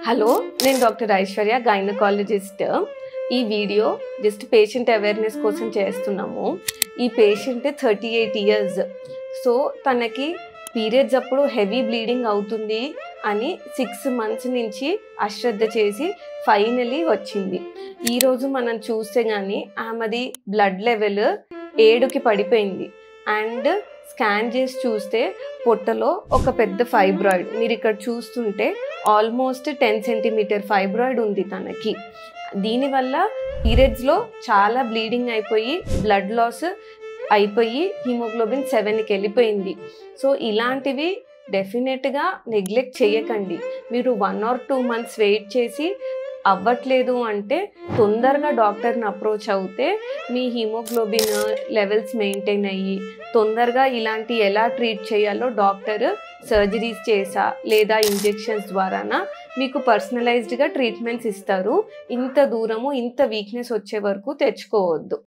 Hello, నేను doctor Aishwarya, gynaecologist. ఈ video just patient awareness కోసం చేస్తున్నాము. ఈ పేషెంట్ 38 ఇయర్స్. సో తనకి పీరియడ్స్ అప్పుడు హెవీ బ్లీడింగ్ అవుతుంది అని 6 మంత్స్ నుంచి అశ్రద్ధ చేసి ఫైనలీ వచ్చింది. ఈరోజు మనం చూస్తే కానీ ఆమెది బ్లడ్ లెవెల్ 7కి పడిపోయింది. అండ్ స్కాన్ చేసి చూస్తే పొట్టలో ఒక పెద్ద ఫైబ్రాయిడ్, మీరు ఇక్కడ చూస్తుంటే ఆల్మోస్ట్ 10 సెంటీమీటర్ ఫైబ్రాయిడ్ ఉంది తనకి. దీనివల్ల పీరియడ్స్లో చాలా బ్లీడింగ్ అయిపోయి బ్లడ్ లాస్ అయిపోయి హిమోగ్లోబిన్ 7కి వెళ్ళిపోయింది. సో ఇలాంటివి డెఫినెట్గా నెగ్లెక్ట్ చేయకండి. మీరు 1 or 2 months వెయిట్ చేసి అవ్వట్లేదు అంటే తొందరగా డాక్టర్ని అప్రోచ్ అవుతే మీ హిమోగ్లోబిన్ లెవెల్స్ మెయింటైన్ అయ్యి తొందరగా ఇలాంటి ఎలా ట్రీట్ చేయాలో డాక్టర్ సర్జరీస్ చేసా లేదా ఇంజెక్షన్స్ ద్వారానా మీకు పర్సనలైజ్డ్గా ట్రీట్మెంట్స్ ఇస్తారు. ఇంత దూరము ఇంత వీక్నెస్ వచ్చే వరకు తెచ్చుకోవద్దు.